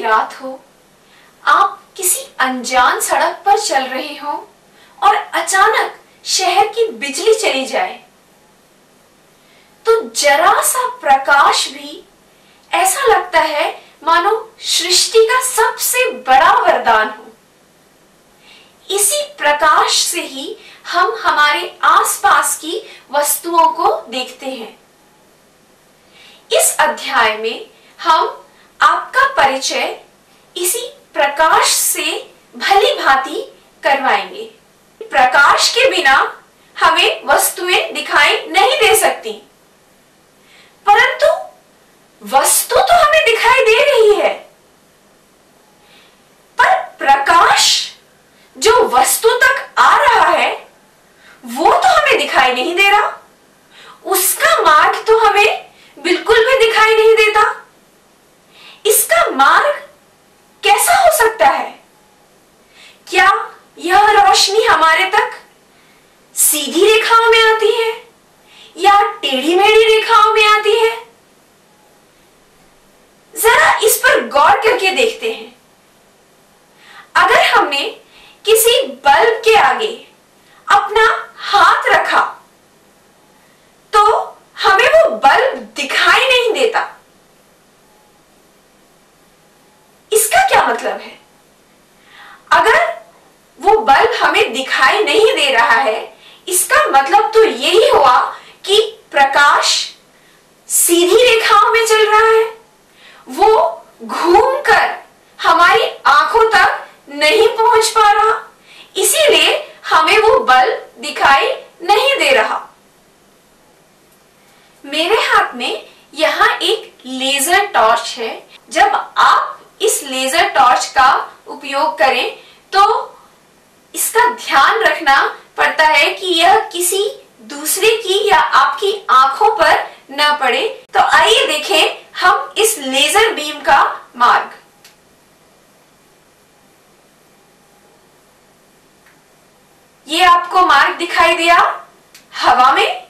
रात हो, आप किसी अनजान सड़क पर चल रहे हो और अचानक शहर की बिजली चली जाए, तो जरा सा प्रकाश भी ऐसा लगता है मानो सृष्टि का सबसे बड़ा वरदान हो। इसी प्रकाश से ही हम हमारे आसपास की वस्तुओं को देखते हैं। इस अध्याय में हम आपका परिचय इसी प्रकाश से भली भांति करवाएंगे। प्रकाश के बिना हमें वस्तुएं दिखाई नहीं दे सकती, परंतु वस्तु तो हमें दिखाई दे रही है, पर प्रकाश जो वस्तु तक आ रहा है वो तो हमें दिखाई नहीं दे रहा। उसका मार्ग तो हमें बिल्कुल भी दिखाई नहीं देता। इसका मार्ग कैसा हो सकता है? क्या यह रोशनी हमारे तक सीधी रेखाओं में आती है या टेढ़ी मेढ़ी रेखाओं में आती है? जरा इस पर गौर करके देखते हैं। अगर हमने किसी बल्ब के आगे अपना हाथ रखा तो हमें वो बल्ब दिखाई नहीं देता। इसका क्या मतलब है? अगर वो बल्ब हमें दिखाई नहीं दे रहा है, इसका मतलब तो यही हुआ कि प्रकाश सीधी रेखाओं में चल रहा है, वो घूमकर हमारी आंखों तक नहीं पहुंच पा रहा, इसीलिए हमें वो बल्ब दिखाई नहीं दे रहा। मेरे हाथ में यहाँ एक लेजर टॉर्च है। जब आप इस लेजर टॉर्च का उपयोग करें तो इसका ध्यान रखना पड़ता है कि यह किसी दूसरे की या आपकी आंखों पर न पड़े। तो आइए देखें हम इस लेजर बीम का मार्ग। ये आपको मार्ग दिखाई दिया हवा में,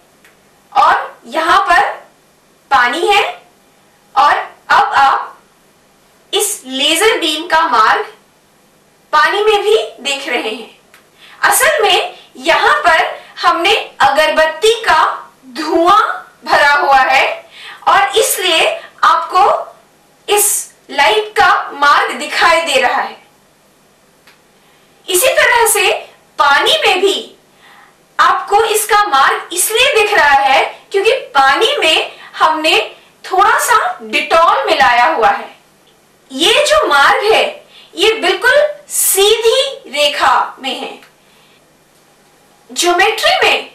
और यहां पर पानी है, और अब आप इस लेजर बीम का मार्ग पानी में भी देख रहे हैं। असल में यहां पर हमने अगरबत्ती का धुआं भरा हुआ है और इसलिए आपको इस लाइट का मार्ग दिखाई दे रहा है। इसी तरह से पानी में भी आपको इसका मार्ग इसलिए दिख रहा है क्योंकि पानी में हमने थोड़ा सा डिटॉल मिलाया हुआ है। ये जो मार्ग है ये बिल्कुल सीधी रेखा में है। ज्योमेट्री में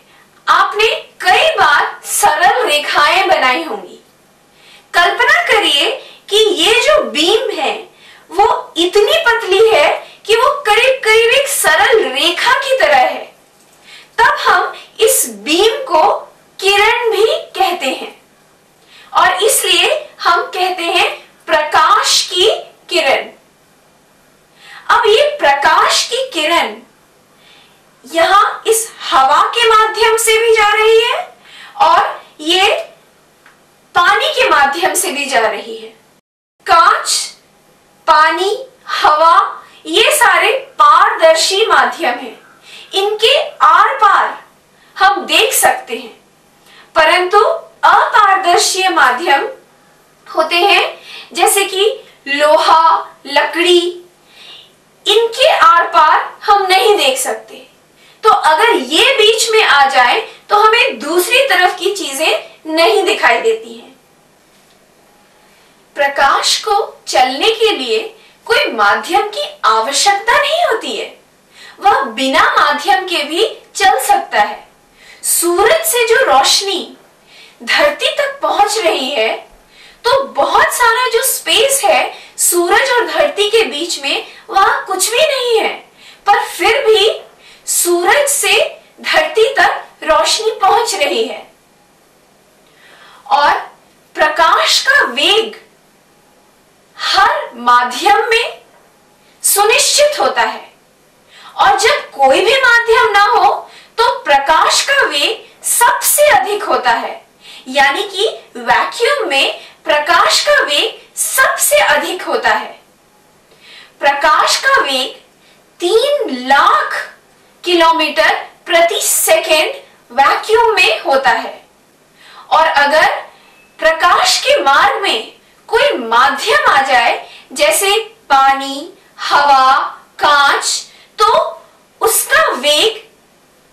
आपने कई बार सरल रेखाएं बनाई होंगी। कल्पना करिए कि ये जो बीम है वो इतनी पतली है कि वो करीब करीब एक सरल रेखा की तरह है। तब हम इस बीम को किरण भी कहते हैं और इसलिए हम कहते हैं प्रकाश की किरण। अब ये प्रकाश की किरण यहां इस हवा के माध्यम से भी जा रही है और ये पानी के माध्यम से भी जा रही है। कांच, पानी, हवा ये सारे पारदर्शी माध्यम हैं। इनके आर पार हम देख सकते हैं, परंतु अपारदर्शी माध्यम होते हैं जैसे कि लोहा, लकड़ी, इनके आर पार हम नहीं देख सकते। तो अगर ये बीच में आ जाए तो हमें दूसरी तरफ की चीजें नहीं दिखाई देती हैं। प्रकाश को चलने के लिए कोई माध्यम की आवश्यकता नहीं होती है, वह बिना माध्यम के भी चल सकता है। सूरज से जो रोशनी धरती तक पहुंच रही है तो बहुत सारा जो स्पेस है सूरज और धरती के बीच में वहां कुछ भी नहीं है, पर फिर भी सूरज से धरती तक रोशनी पहुंच रही है। और प्रकाश का वेग हर माध्यम में सुनिश्चित होता है, और जब कोई भी माध्यम ना हो तो प्रकाश का वेग सबसे अधिक होता है, यानी कि वैक्यूम में प्रकाश का वेग सबसे अधिक होता है। प्रकाश का वेग 3 लाख किलोमीटर प्रति सेकेंड वैक्यूम में होता है। और अगर प्रकाश के मार्ग में कोई माध्यम आ जाए, जैसे पानी, हवा, कांच, तो उसका वेग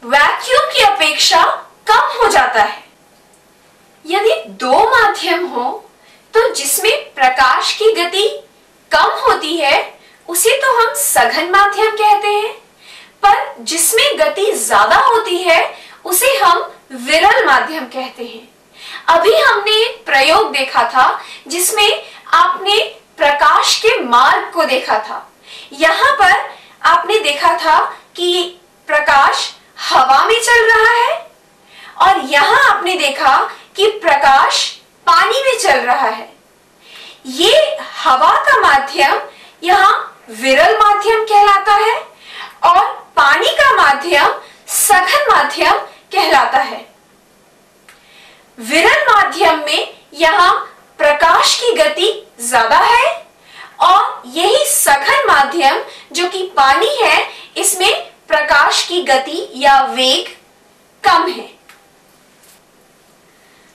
वैक्यूम की अपेक्षा कम हो जाता है। यदि 2 माध्यम हो तो जिसमें प्रकाश की गति कम होती है उसे तो हम सघन माध्यम कहते हैं, पर जिसमें गति ज्यादा होती है उसे हम विरल माध्यम कहते हैं। अभी हमने एक प्रयोग देखा था जिसमें आपने प्रकाश के मार्ग को देखा था। यहाँ पर आपने देखा था कि प्रकाश हवा में चल रहा है और यहाँ आपने देखा कि प्रकाश पानी में चल रहा है। ये हवा का माध्यम यहाँ विरल माध्यम कहलाता है और पानी का माध्यम सघन माध्यम कहलाता है। विरल माध्यम में यहाँ प्रकाश की गति ज्यादा है और यही सघन माध्यम जो कि पानी है, इसमें प्रकाश की गति या वेग कम है।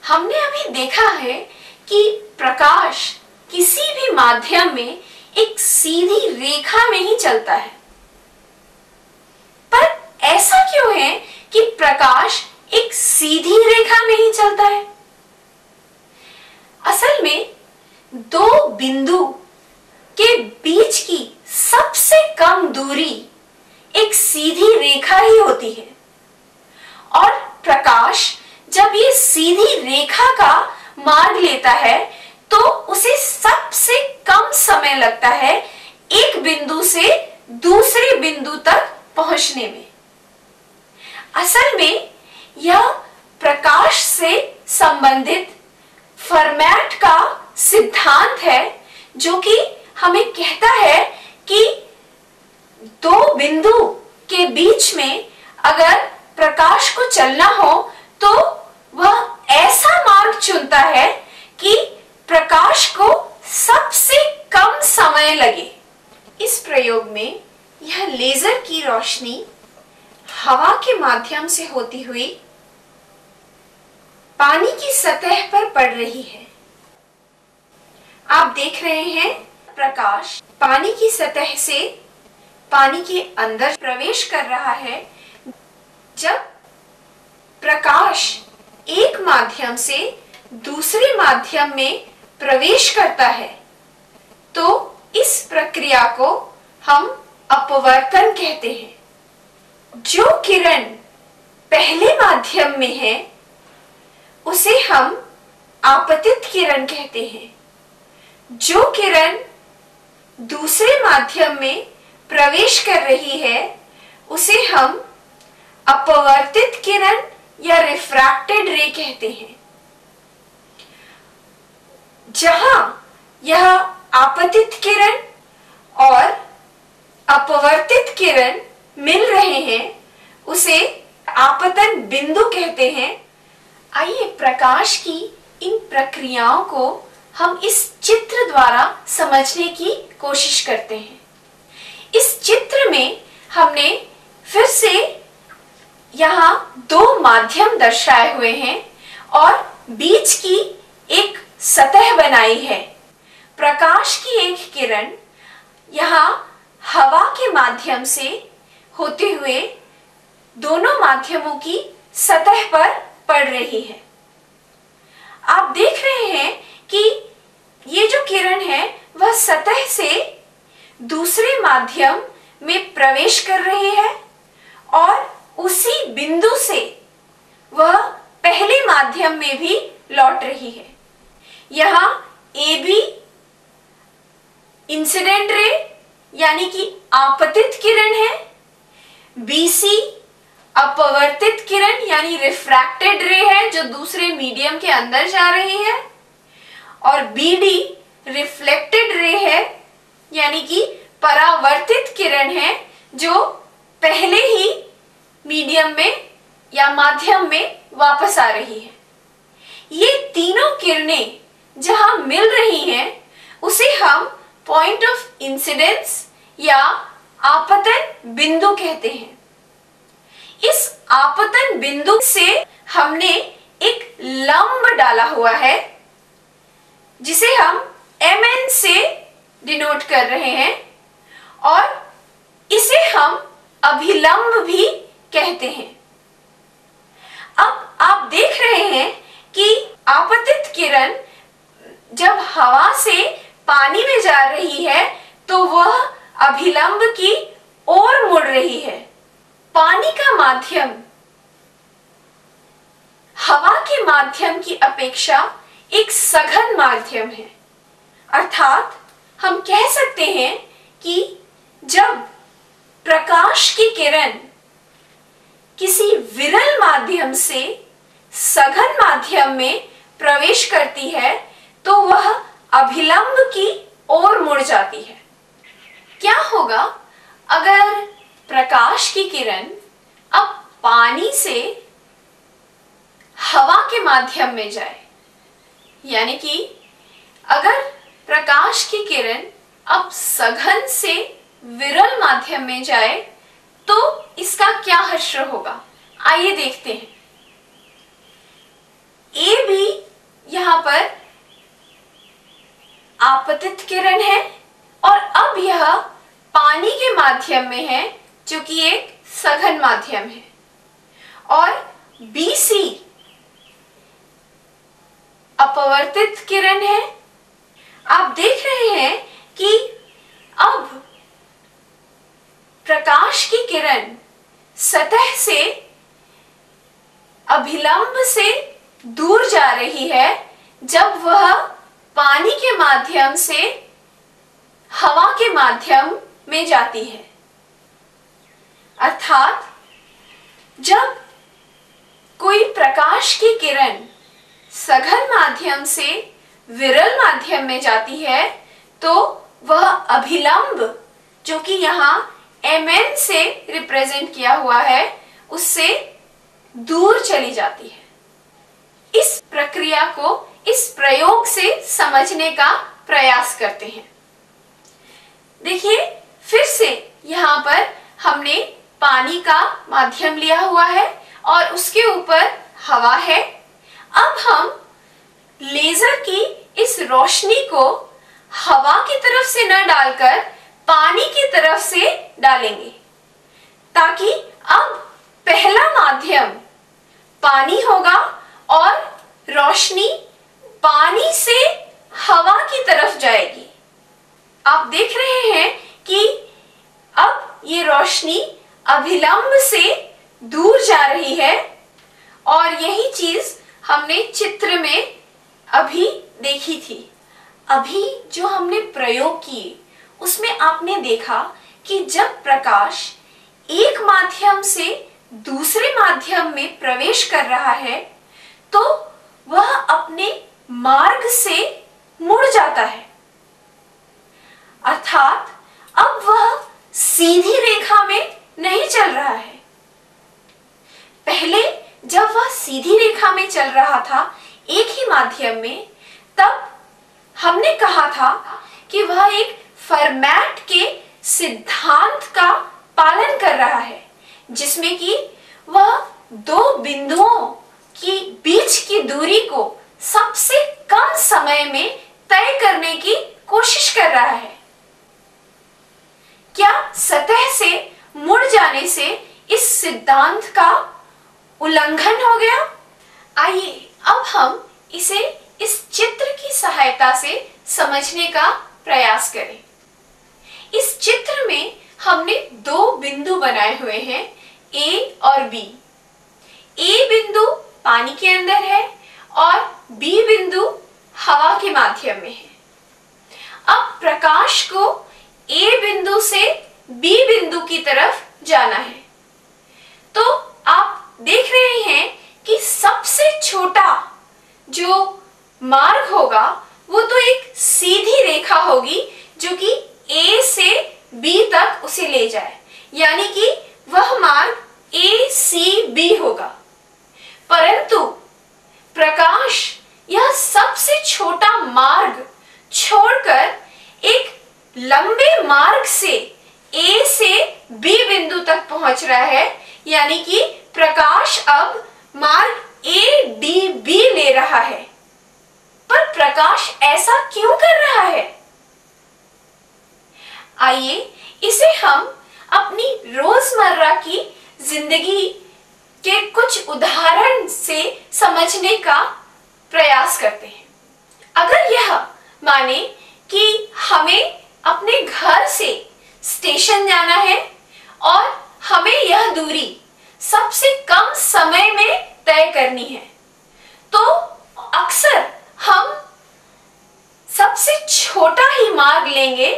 हमने अभी देखा है कि प्रकाश किसी भी माध्यम में एक सीधी रेखा में ही चलता है, पर ऐसा क्यों है कि प्रकाश एक सीधी रेखा में ही चलता है? असल में 2 बिंदु के बीच की सबसे कम दूरी एक सीधी रेखा ही होती है और प्रकाश जब ये सीधी रेखा का मार्ग लेता है तो उसे सबसे कम समय लगता है एक बिंदु से दूसरे बिंदु तक पहुंचने में। असल में यह प्रकाश से संबंधित फर्मैट का सिद्धांत है जो कि हमें कहता है कि 2 बिंदु के बीच में अगर प्रकाश को चलना हो तो वह ऐसा मार्ग चुनता है कि प्रकाश को सबसे कम समय लगे। इस प्रयोग में यह लेजर की रोशनी हवा के माध्यम से होती हुई पानी की सतह पर पड़ रही है। आप देख रहे हैं प्रकाश पानी की सतह से पानी के अंदर प्रवेश कर रहा है। जब प्रकाश एक माध्यम से दूसरे माध्यम में प्रवेश करता है तो इस प्रक्रिया को हम अपवर्तन कहते हैं। जो किरण पहले माध्यम में है उसे हम आपतित किरण कहते हैं। जो किरण दूसरे माध्यम में प्रवेश कर रही है उसे हम अपवर्तित किरण या रिफ्रैक्टेड रे कहते हैं। जहां यह आपतित किरण और अपवर्तित किरण मिल रहे हैं उसे आपतन बिंदु कहते हैं। आइए प्रकाश की इन प्रक्रियाओं को हम इस चित्र द्वारा समझने की कोशिश करते हैं। इस चित्र में हमने फिर से यहाँ 2 माध्यम दर्शाए हुए हैं और बीच की एक सतह बनाई है। प्रकाश की एक किरण यहाँ हवा के माध्यम से होते हुए दोनों माध्यमों की सतह पर पड़ रही है। आप देख रहे हैं कि ये जो किरण है वह सतह से दूसरे माध्यम में प्रवेश कर रही है और उसी बिंदु से वह पहले माध्यम में भी लौट रही है। यहाँ AB इंसिडेंट रे यानी कि आपतित किरण है, BC अपवर्तित किरण यानी रिफ्रैक्टेड रे है जो दूसरे मीडियम के अंदर जा रही है, और BD रिफ्लेक्टेड रे है यानी कि परावर्तित किरण है जो पहले ही मीडियम में या माध्यम में वापस आ रही है। ये तीनों किरणें जहां मिल रही हैं उसे हम पॉइंट ऑफ इंसिडेंस या आपतन बिंदु कहते हैं। इस आपतन बिंदु से हमने एक लंब डाला हुआ है जिसे हम mn से डिनोट कर रहे हैं और इसे हम अभिलंब भी कहते हैं। अब आप देख रहे हैं कि आपतित किरण जब हवा से पानी में जा रही है तो वह अभिलंब की ओर मुड़ रही है। पानी का माध्यम हवा के माध्यम की अपेक्षा एक सघन माध्यम है, अर्थात हम कह सकते हैं कि जब प्रकाश की किरण किसी विरल माध्यम से सघन माध्यम में प्रवेश करती है तो वह अभिलंब की ओर मुड़ जाती है। क्या होगा अगर प्रकाश की किरण अब पानी से हवा के माध्यम में जाए, यानी कि अगर प्रकाश की किरण अब सघन से विरल माध्यम में जाए तो इसका क्या हश्र होगा, आइए देखते हैं। ए भी यहां पर आपतित किरण है और अब यह पानी के माध्यम में है जो कि एक सघन माध्यम है, और BC अपवर्तित किरण है। आप देख रहे हैं कि अब प्रकाश की किरण सतह से अभिलंब से दूर जा रही है जब वह पानी के माध्यम से हवा के माध्यम में जाती है। अर्थात जब कोई प्रकाश की किरण सघन माध्यम से विरल माध्यम में जाती है तो वह अभिलंब जो कि यहाँ Mn से रिप्रेजेंट किया हुआ है उससे दूर चली जाती है। इस प्रक्रिया को इस प्रयोग से समझने का प्रयास करते हैं। देखिए, फिर से यहाँ पर हमने पानी का माध्यम लिया हुआ है और उसके ऊपर हवा है। अब हम लेजर की इस रोशनी को हवा की तरफ से न डालकर पानी की तरफ से डालेंगे ताकि अब पहला माध्यम पानी होगा और रोशनी पानी से हवा की तरफ जाएगी। आप देख रहे हैं कि अब ये रोशनी अभिलंब से दूर जा रही है और यही चीज हमने चित्र में अभी देखी थी। अभी जो हमने प्रयोग किए उसमें आपने देखा कि जब प्रकाश एक माध्यम से दूसरे माध्यम में प्रवेश कर रहा है तो वह अपने मार्ग से मुड़ जाता है, अर्थात अब वह सीधी रेखा में नहीं चल रहा है। पहले जब वह सीधी रेखा में चल रहा था एक ही माध्यम में, तब हमने कहा था कि वह एक फरमैट के सिद्धांत का पालन कर रहा है जिसमें कि वह दो बिंदुओं की बीच की दूरी को सबसे कम समय में तय करने की कोशिश कर रहा है। क्या सतह से मुड़ जाने से इस सिद्धांत का उल्लंघन हो गया? आइए अब हम इसे इस चित्र की सहायता से समझने का प्रयास करें। इस चित्र में हमने दो बिंदु बनाए हुए हैं, A और B। A बिंदु पानी के अंदर है और B बिंदु हवा के माध्यम में है। अब प्रकाश को A बिंदु से B बिंदु की तरफ जाना है, तो आप देख रहे हैं कि सबसे छोटा जो मार्ग होगा वो तो एक सीधी रेखा होगी जो कि A से B तक उसे ले जाए, यानी कि वह मार्ग ACB होगा। परंतु प्रकाश यह सबसे छोटा मार्ग छोड़कर एक लंबे मार्ग से A से B बिंदु तक पहुंच रहा है, यानी कि प्रकाश अब मार्ग ADB ले रहा है। पर प्रकाश ऐसा क्यों कर रहा है? आइए इसे हम अपनी रोजमर्रा की जिंदगी के कुछ उदाहरण से समझने का प्रयास करते हैं। अगर यह माने कि हमें अपने घर से स्टेशन जाना है और हमें यह दूरी सबसे कम समय में तय करनी है, तो अक्सर हम सबसे छोटा ही मार्ग लेंगे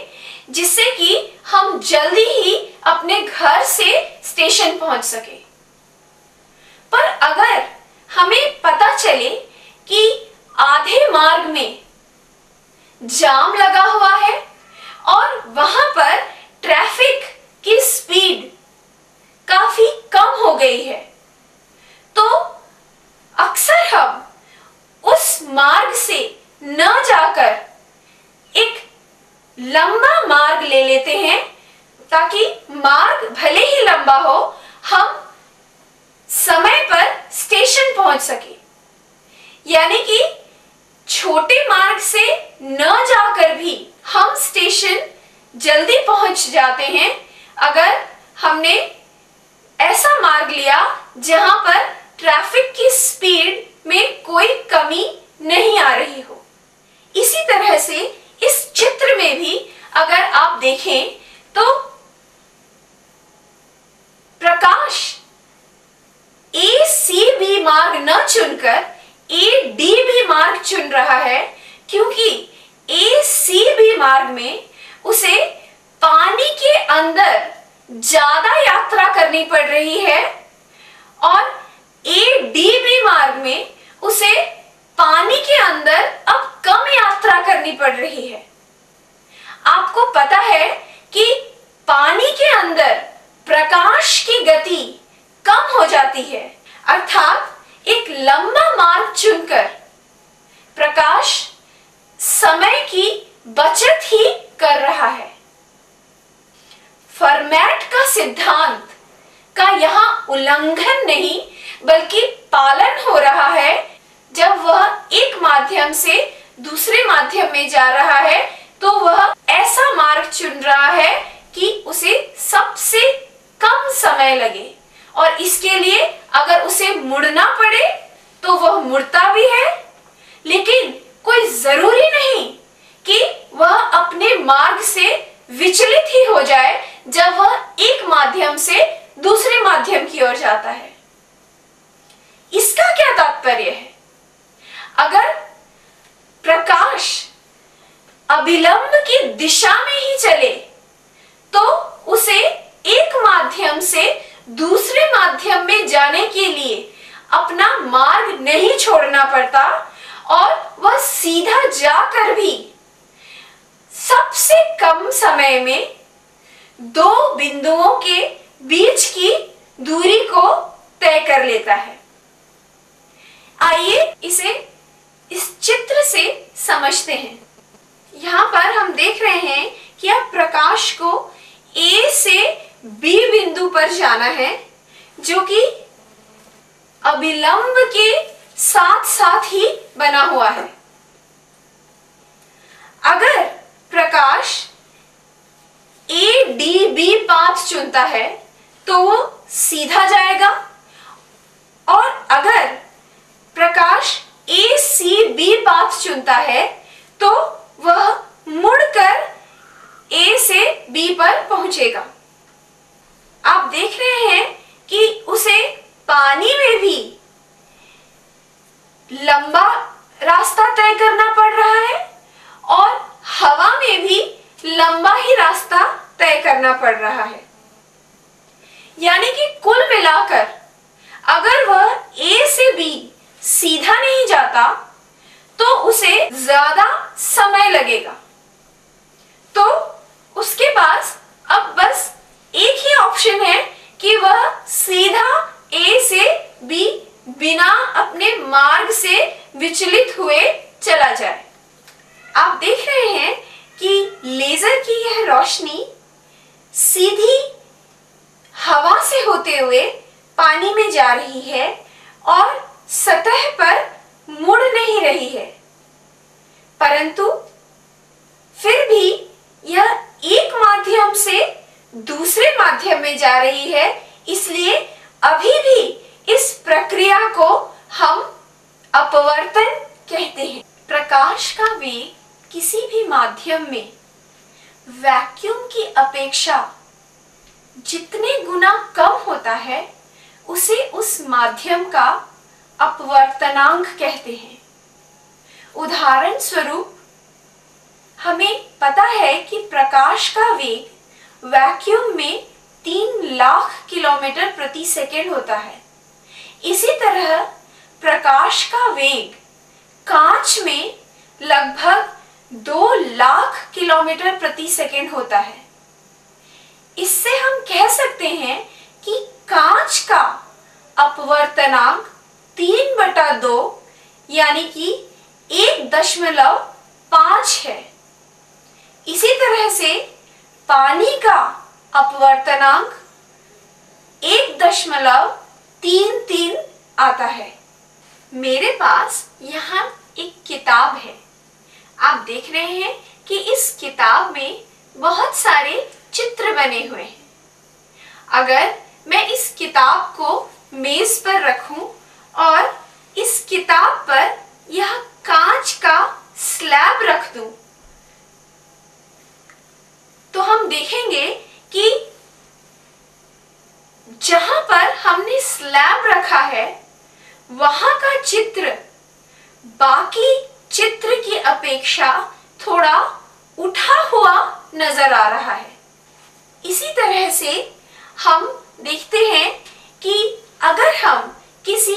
जिससे कि हम जल्दी ही अपने घर से स्टेशन पहुंच सके। पर अगर हमें पता चले कि आधे मार्ग में जाम लगा हुआ है और वहां पर ट्रैफिक की स्पीड काफी कम हो गई है, तो अक्सर हम उस मार्ग से न जाकर एक लंबा मार्ग ले लेते हैं, ताकि मार्ग भले ही लंबा हो, हम समय पर स्टेशन पहुंच सके। यानी कि छोटे मार्ग से न जाकर भी हम स्टेशन जल्दी पहुंच जाते हैं अगर हमने ऐसा मार्ग लिया जहां पर ट्रैफिक की स्पीड में कोई कमी नहीं आ रही हो। इसी तरह से इस चित्र में भी अगर आप देखें तो प्रकाश ACB मार्ग न चुनकर ADB मार्ग चुन रहा है, क्योंकि ACB मार्ग में उसे पानी के अंदर ज्यादा यात्रा करनी पड़ रही है और ADB मार्ग में उसे पानी के अंदर अब कम यात्रा करनी पड़ रही है। आपको पता है कि पानी के अंदर प्रकाश की गति कम हो जाती है, अर्थात एक लंबा मार्ग चुनकर प्रकाश समय की बचत ही कर रहा है। फर्मैट का सिद्धांत का यहाँ उल्लंघन नहीं बल्कि पालन हो रहा है। जब वह एक माध्यम से दूसरे माध्यम में जा रहा है तो वह ऐसा मार्ग चुन रहा है कि उसे सबसे कम समय लगे, और इसके लिए अगर उसे मुड़ना पड़े तो वह मुड़ता भी है, लेकिन कोई जरूरी नहीं कि वह अपने मार्ग से विचलित ही हो जाए जब वह एक माध्यम से दूसरे माध्यम की ओर जाता है। इसका क्या तात्पर्य है? अगर प्रकाश अभिलंब की दिशा में ही चले तो उसे एक माध्यम से दूसरे माध्यम में जाने के लिए अपना मार्ग नहीं छोड़ना पड़ता और वह सीधा जाकर भी सबसे कम समय में दो बिंदुओं के बीच की दूरी को तय कर लेता है। आइए इसे इस चित्र से समझते हैं। यहाँ पर हम देख रहे हैं कि अब प्रकाश को A से B बिंदु पर जाना है, जो कि अभिलंब के साथ साथ ही बना हुआ है। अगर प्रकाश ADB पाथ चुनता है तो वो सीधा जाएगा, और अगर प्रकाश ACB पाथ चुनता है तो वह मुड़कर A से B पर पहुंचेगा। आप देख रहे हैं कि उसे पानी में भी लंबा रास्ता तय करना पड़ रहा है और हवा में भी लंबा ही रास्ता तय करना पड़ रहा है। यानी कि कुल मिलाकर अगर वह A से B सीधा नहीं जाता तो उसे ज्यादा समय लगेगा। तो उसके पास अब बस एक ही ऑप्शन है कि वह सीधा A से B बिना अपने मार्ग से विचलित हुए चला जाए। आप देख रहे हैं कि लेजर की यह रोशनी सीधी हवा से होते हुए पानी में जा रही है और सतह पर मुड़ नहीं रही है, परंतु फिर भी यह एक माध्यम से दूसरे माध्यम में जा रही है। इसलिए अभी भी इस प्रक्रिया को हम अपवर्तन कहते हैं। प्रकाश का वेग किसी भी माध्यम में वैक्यूम की अपेक्षा जितने गुना कम होता है उसे उस माध्यम का अपवर्तनांक कहते हैं। उदाहरण स्वरूप हमें पता है कि प्रकाश का वेग वैक्यूम में 3 लाख किलोमीटर प्रति सेकंड होता है। इसी तरह प्रकाश का वेग कांच में लगभग 2 लाख किलोमीटर प्रति सेकंड होता है। इससे हम कह सकते हैं कि कांच का अपवर्तनांक 3/2 यानी कि 1.5 है। इसी तरह से पानी का अपवर्तनांक 1.33 आता है। मेरे पास यहाँ एक किताब है। आप देख रहे हैं कि इस किताब में बहुत सारे चित्र बने हुए हैं। अगर मैं इस किताब को मेज पर रखूं और इस किताब पर यह कांच का स्लैब रख दूं, तो हम देखेंगे कि जहां पर हमने स्लैब रखा है वहां का चित्र बाकी चित्र की अपेक्षा थोड़ा उठा हुआ नजर आ रहा है। इसी तरह से हम देखते हैं कि अगर हम किसी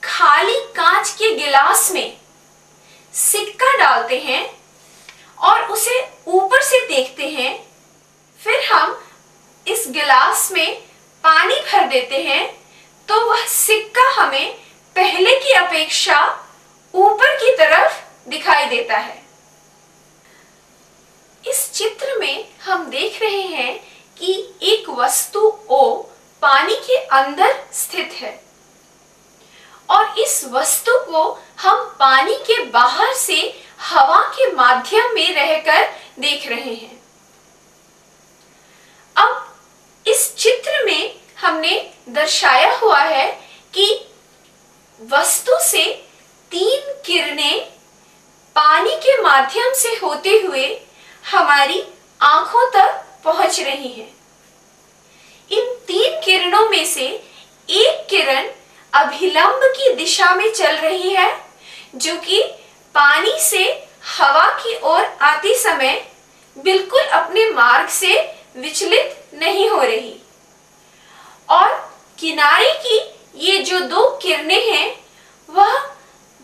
खाली कांच के गिलास में सिक्का डालते हैं और उसे ऊपर से देखते हैं, फिर हम इस गिलास में पानी भर देते हैं, तो वह सिक्का हमें पहले की अपेक्षा ऊपर की तरफ दिखाई देता है। इस चित्र में हम देख रहे हैं कि एक वस्तु O पानी के अंदर स्थित है और इस वस्तु को हम पानी के बाहर से हवा के माध्यम में रहकर देख रहे हैं। अब इस चित्र में हमने दर्शाया हुआ है कि वस्तु से 3 किरणें पानी के माध्यम से होते हुए हमारी आंखों तक पहुंच रही हैं। इन 3 किरणों में से एक किरण अभिलंब की दिशा में चल रही है, जो कि पानी से हवा की ओर आते समय बिल्कुल अपने मार्ग से विचलित नहीं हो रही, और किनारे की ये जो 2 किरणें हैं वह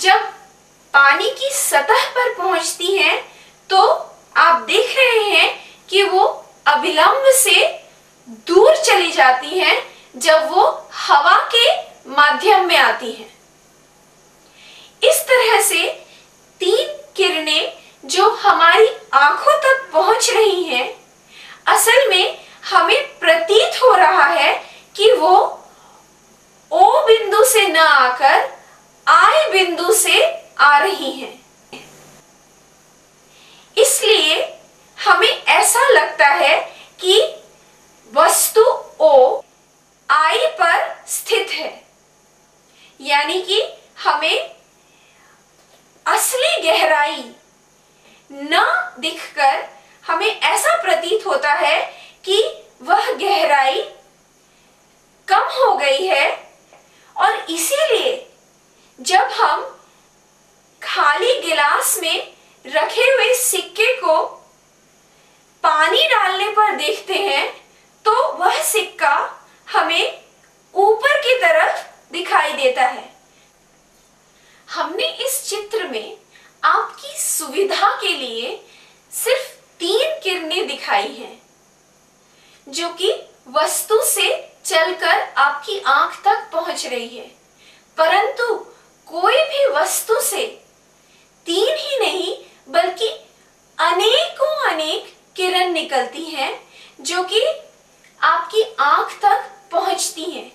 जब पानी की सतह पर पहुंचती हैं तो आप देख रहे हैं कि वो अभिलंब से दूर चली जाती हैं जब वो हवा के माध्यम में आती हैं। इस तरह से 3 किरणें जो हमारी आंखों तक पहुंच रही हैं, असल में हमें प्रतीत हो रहा है कि वो O बिंदु से न आकर I बिंदु से आ रही हैं। इसलिए हमें ऐसा लगता है कि वस्तु O I पर स्थित है, यानी कि हमें असली गहराई न दिखकर हमें ऐसा प्रतीत होता है कि वह गहराई कम हो गई है, और इसीलिए जब हम खाली गिलास में रखे हुए सिक्के को पानी डालने पर देखते हैं तो वह सिक्का हमें ऊपर की तरफ दिखाई देता है। हमने इस चित्र में आपकी सुविधा के लिए सिर्फ 3 किरणें दिखाई हैं, जो कि वस्तु से चलकर आपकी आंख तक पहुंच रही है, परंतु कोई भी वस्तु से 3 ही नहीं बल्कि अनेकों अनेक किरण निकलती हैं, जो कि आपकी आंख तक पहुंचती हैं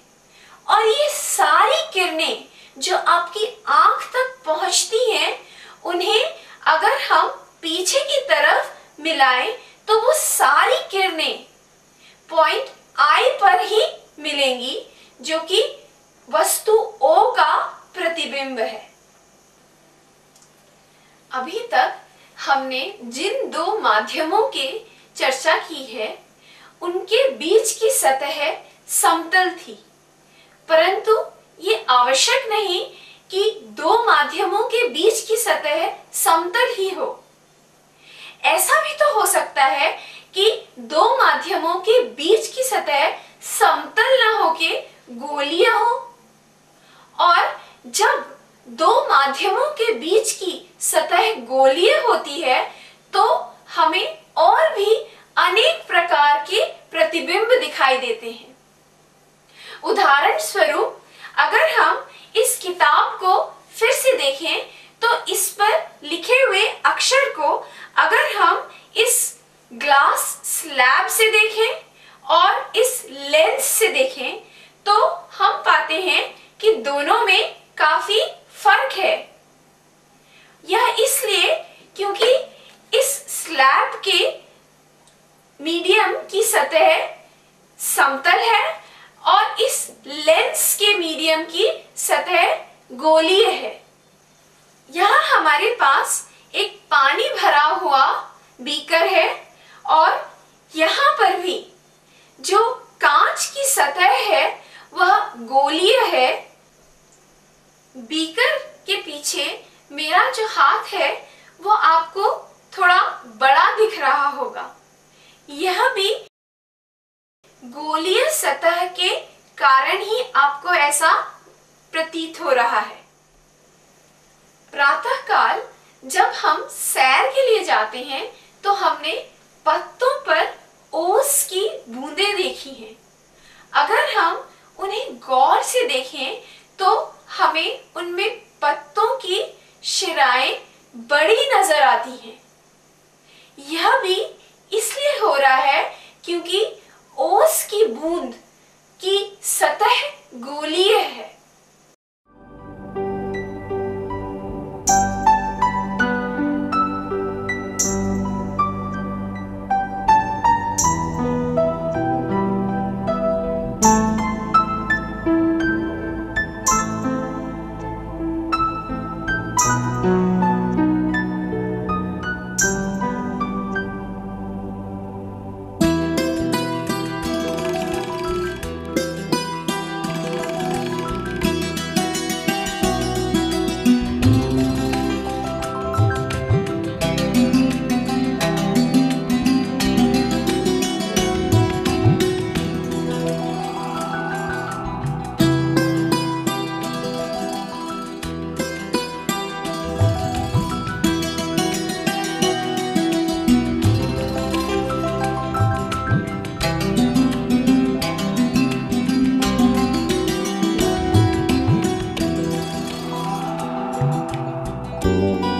और ये सारी किरणें जो आपकी आंख तक पहुंचती हैं, उन्हें अगर हम पीछे की तरफ मिलाएं तो वो सारी किरणें पॉइंट I पर ही मिलेंगी, जो कि वस्तु O का प्रतिबिंब है। अभी तक हमने जिन दो माध्यमों के चर्चा की है, उनके बीच की सतह समतल थी, परंतु ये आवश्यक नहीं कि दो माध्यमों के बीच की सतह समतल ही हो। ऐसा भी तो हो सकता है कि दो माध्यमों के बीच की सतह समतल न होके गोलीय हो, और जब दो माध्यमों के बीच की सतह गोलीय होती है तो हमें और भी अनेक प्रकार के प्रतिबिंब दिखाई देते हैं। उदाहरण स्वरूप, अगर हम इस किताब को फिर से देखें तो इस पर लिखे हुए अक्षर को अगर हम इस ग्लास स्लैब से देखें और इस लेंस से देखें तो हम पाते हैं कि दोनों में काफी फर्क है। यह इसलिए क्योंकि इस स्लैब के मीडियम की सतह समतल है और इस लेंस के मीडियम की सतह गोलीय है। यहाँ हमारे पास एक पानी भरा हुआ बीकर है और यहाँ पर भी जो कांच की सतह है वह गोलीय है। बीकर के पीछे मेरा जो हाथ है वो आपको थोड़ा बड़ा दिख रहा होगा। यह भी गोलीय सतह के कारण ही आपको ऐसा प्रतीत हो रहा है। प्रातःकाल जब हम सैर के लिए जाते हैं तो हमने पत्तों पर ओस की बूंदें देखी हैं। अगर हम उन्हें गौर से देखें तो हमें उनमें पत्तों की शिराएं बड़ी नजर आती हैं। यह भी इसलिए हो रहा है क्योंकि ओस की बूंद की सतह गोलीय है। you